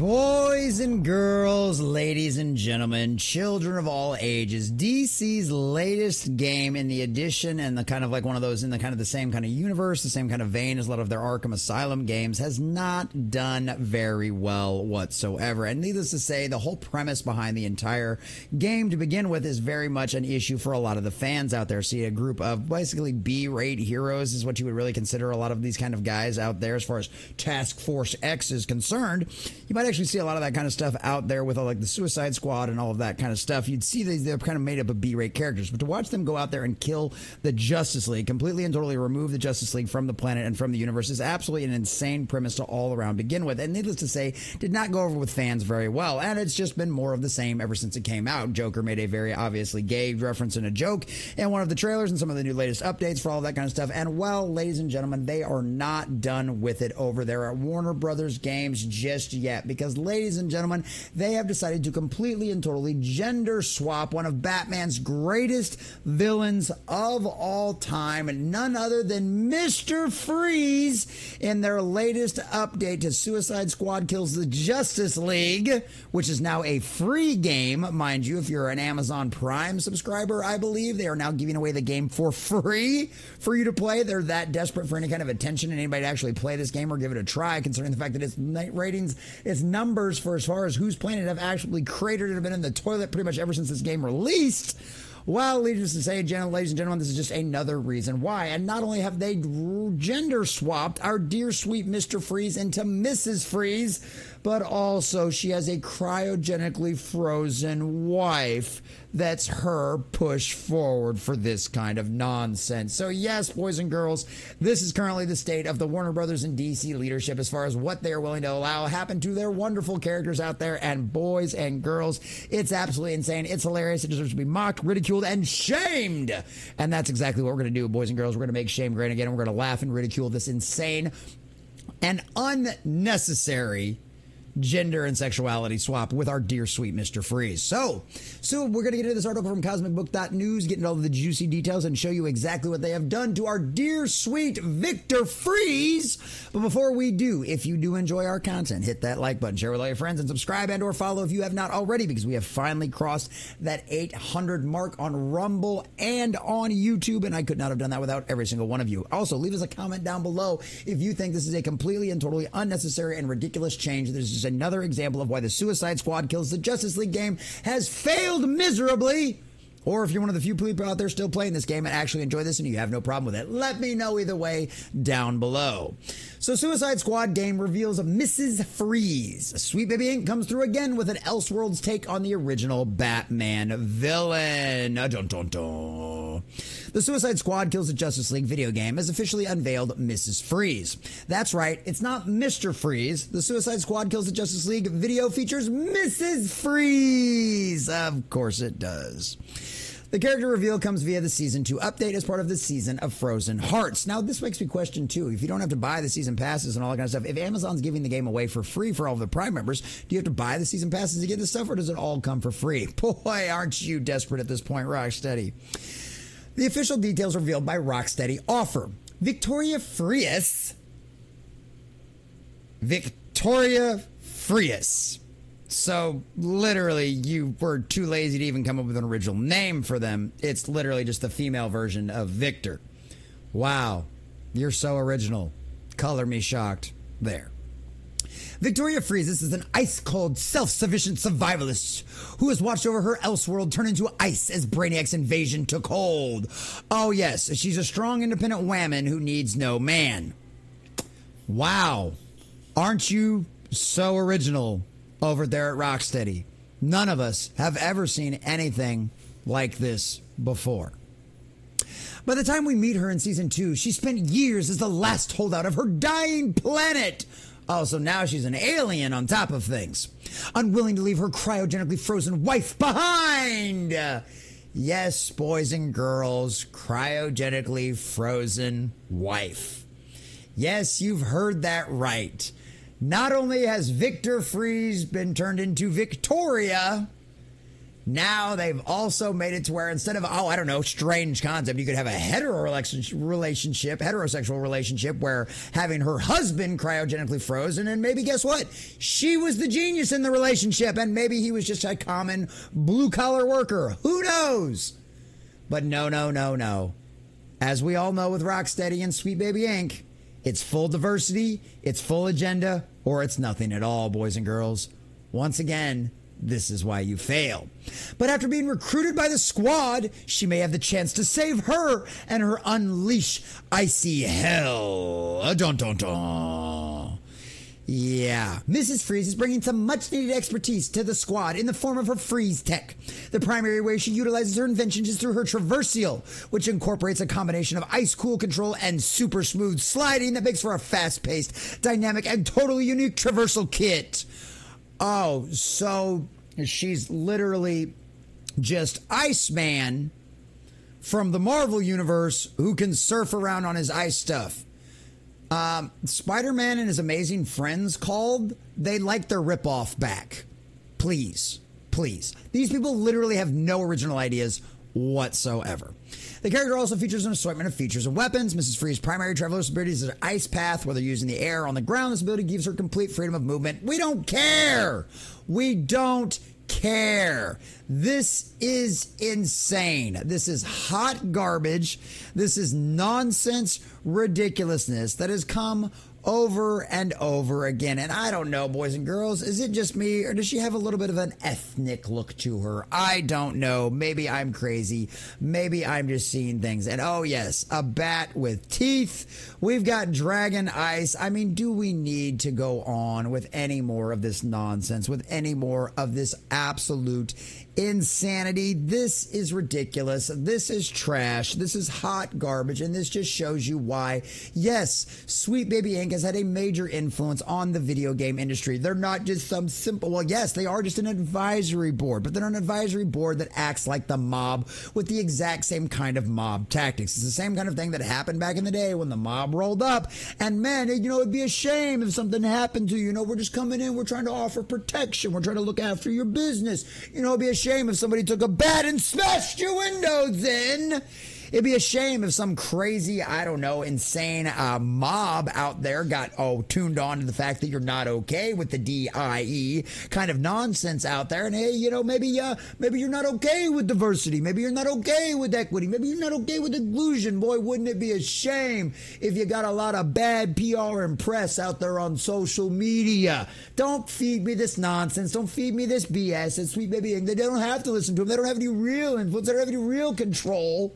Boys and girls, ladies and gentlemen, children of all ages, DC's latest game in the edition and the kind of like one of those in the kind of the same kind of universe, the same kind of vein as a lot of their Arkham Asylum games, has not done very well whatsoever. And needless to say, the whole premise behind the entire game to begin with is very much an issue for a lot of the fans out there. See, a group of basically B-rate heroes is what you would really consider a lot of these kind of guys out there as far as Task Force X is concerned. You might actually see a lot of that kind of stuff out there with all like the Suicide Squad and all of that kind of stuff. You'd see they're kind of made up of B-rate characters, but to watch them go out there and kill the Justice League, completely and totally remove the Justice League from the planet and from the universe, is absolutely an insane premise to all around begin with. And needless to say, did not go over with fans very well. And it's just been more of the same ever since it came out. Joker made a very obviously gay reference and a joke in one of the trailers and some of the new latest updates for all that kind of stuff. And well, ladies and gentlemen, they are not done with it over there at Warner Brothers Games just yet, because ladies and gentlemen, they have decided to completely and totally gender swap one of Batman's greatest villains of all time, none other than Mr. Freeze, in their latest update to Suicide Squad Kills the Justice League, which is now a free game, mind you. If you're an Amazon Prime subscriber, I believe they are now giving away the game for free for you to play. They're that desperate for any kind of attention and anybody to actually play this game or give it a try, considering the fact that its ratings, its numbers for as far as who's playing it have actually cratered and have been in the toilet pretty much ever since this game released. Well, needless to say, ladies and gentlemen, this is just another reason why. And not only have they gender swapped our dear sweet Mr. Freeze into Mrs. Freeze, but also she has a cryogenically frozen wife that's her push forward for this kind of nonsense. So yes, boys and girls, this is currently the state of the Warner Brothers and DC leadership as far as what they are willing to allow happen to their wonderful characters out there. And boys and girls, it's absolutely insane. It's hilarious. It deserves to be mocked, ridiculed, and shamed. And that's exactly what we're going to do, boys and girls. We're going to make shame great again. And we're going to laugh and ridicule this insane and unnecessary gender and sexuality swap with our dear sweet Mr. Freeze. So we're going to get into this article from cosmicbook.news, get into all of the juicy details and show you exactly what they have done to our dear sweet Victor Freeze. But before we do, if you do enjoy our content, hit that like button, share with all your friends, and subscribe and or follow if you have not already, because we have finally crossed that 800 mark on Rumble and on YouTube, and I could not have done that without every single one of you. Also, leave us a comment down below if you think this is a completely and totally unnecessary and ridiculous change. This is just another example of why the Suicide Squad Kills the Justice League game has failed miserably. Or if you're one of the few people out there still playing this game and actually enjoy this and you have no problem with it, let me know either way down below. So Suicide Squad game reveals Mrs. Freeze. Sweet Baby Inc. comes through again with an Elseworlds take on the original Batman villain. Dun, dun, dun. The Suicide Squad Kills the Justice League video game has officially unveiled Mrs. Freeze. That's right, it's not Mr. Freeze. The Suicide Squad Kills the Justice League video features Mrs. Freeze. Of course it does. The character reveal comes via the Season 2 update as part of the Season of Frozen Hearts. Now, this makes me question, too, if you don't have to buy the season passes and all that kind of stuff, if Amazon's giving the game away for free for all of the Prime members, do you have to buy the season passes to get this stuff, or does it all come for free? Boy, aren't you desperate at this point, Rocksteady. The official details revealed by Rocksteady offer Victoria Frias. So, literally, you were too lazy to even come up with an original name for them. It's literally just the female version of Victor. Wow. You're so original. Color me shocked. There. Victoria Freezes is an ice-cold, self-sufficient survivalist who has watched over her Elseworld turn into ice as Brainiac's invasion took hold. Oh, yes, she's a strong, independent woman who needs no man. Wow. Aren't you so original over there at Rocksteady? None of us have ever seen anything like this before. By the time we meet her in Season 2, she spent years as the last holdout of her dying planet. Oh, so now she's an alien on top of things, unwilling to leave her cryogenically frozen wife behind. Yes, boys and girls, cryogenically frozen wife. Yes, you've heard that right. Not only has Victor Freeze been turned into Victoria, Now they've also made it to where instead of, oh, I don't know, strange concept, you could have a heterosexual relationship where having her husband cryogenically frozen, and maybe guess what? She was the genius in the relationship, and maybe he was just a common blue-collar worker. Who knows? But no. As we all know with Rocksteady and Sweet Baby Inc., it's full diversity, it's full agenda, or it's nothing at all, boys and girls. Once again, this is why you fail. But after being recruited by the squad, she may have the chance to save her and her unleash icy hell. Dun dun dun. Yeah, Mrs. Freeze is bringing some much-needed expertise to the squad in the form of her freeze tech. The primary way she utilizes her inventions is through her traversial, which incorporates a combination of ice-cool control and super smooth sliding that makes for a fast-paced, dynamic, and totally unique traversal kit. Oh, so she's literally just Iceman from the Marvel Universe who can surf around on his ice stuff. Spider-Man and his amazing friends called, they'd like their ripoff back. Please. These people literally have no original ideas whatsoever. The character also features an assortment of features and weapons. Mrs. Freeze's primary traveler's ability is her ice path, whether using the air or on the ground. This ability gives her complete freedom of movement. We don't care. This is insane. This is hot garbage. This is nonsense ridiculousness that has come over and over again. And I don't know, boys and girls, is it just me or does she have a little bit of an ethnic look to her? I don't know. Maybe I'm crazy. Maybe I'm just seeing things. And oh yes, a bat with teeth. We've got dragon ice. I mean, do we need to go on with any more of this nonsense, with any more of this absolute insanity? This is ridiculous. This is trash. This is hot garbage. And this just shows you why, yes, Sweet Baby Inc. has had a major influence on the video game industry. They're not just some simple, well, yes, they are just an advisory board, but they're an advisory board that acts like the mob with the exact same kind of mob tactics. It's the same kind of thing that happened back in the day when the mob rolled up. And man, it'd be a shame if something happened to you. We're just coming in. We're trying to offer protection. We're trying to look after your business. It'd be a shame if somebody took a bat and smashed your windows in. It'd be a shame if some crazy, I don't know, insane mob out there got tuned on to the fact that you're not okay with the DIE kind of nonsense out there. And hey, maybe you're not okay with diversity. Maybe you're not okay with equity. Maybe you're not okay with inclusion. Boy, wouldn't it be a shame if you got a lot of bad PR and press out there on social media. Don't feed me this nonsense. Don't feed me this BS. It's Sweet Baby Inc. They don't have to listen to them. They don't have any real influence. They don't have any real control.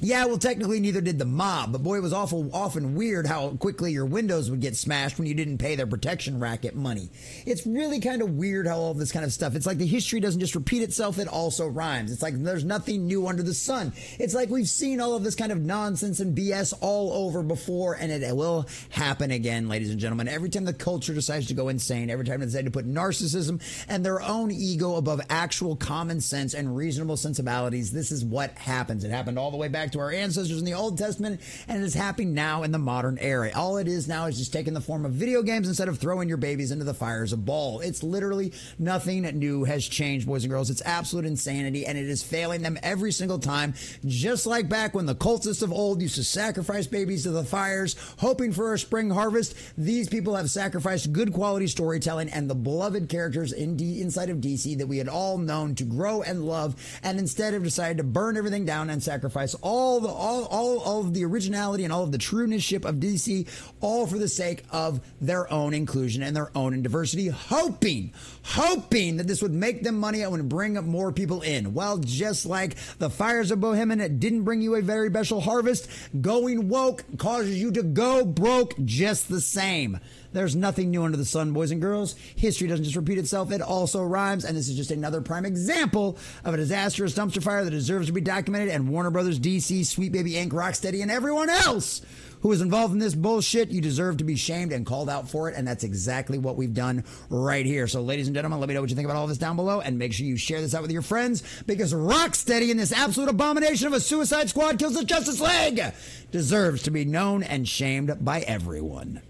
Yeah, well, technically neither did the mob, but boy, it was often weird how quickly your windows would get smashed when you didn't pay their protection racket money. It's really kind of weird how all this kind of stuff, it's like the history doesn't just repeat itself, it also rhymes. It's like there's nothing new under the sun. It's like we've seen all of this kind of nonsense and BS all over before, and it will happen again, ladies and gentlemen. Every time the culture decides to go insane, every time they decide to put narcissism and their own ego above actual common sense and reasonable sensibilities, this is what happens. It happened all the way back to our ancestors in the Old Testament, and it is happening now in the modern era. All it is now is just taking the form of video games instead of throwing your babies into the fires of ball. It's literally nothing new has changed, boys and girls. It's absolute insanity, and it is failing them every single time, just like back when the cultists of old used to sacrifice babies to the fires, hoping for a spring harvest. These people have sacrificed good quality storytelling and the beloved characters inside of DC that we had all known to grow and love, and instead have decided to burn everything down and sacrifice all of the originality and all of the trueness-ship of DC, all for the sake of their own inclusion and their own diversity, hoping that this would make them money and would bring up more people in. Well, just like the fires of Bohemian, it didn't bring you a very special harvest. Going woke causes you to go broke just the same. There's nothing new under the sun, boys and girls. History doesn't just repeat itself, it also rhymes, and this is just another prime example of a disastrous dumpster fire that deserves to be documented, and Warner Brothers, DC, Sweet Baby Inc., Rocksteady, and everyone else who is involved in this bullshit, you deserve to be shamed and called out for it, and that's exactly what we've done right here. So, ladies and gentlemen, let me know what you think about all this down below, and make sure you share this out with your friends, because Rocksteady, in this absolute abomination of a Suicide Squad kills the Justice League, deserves to be known and shamed by everyone.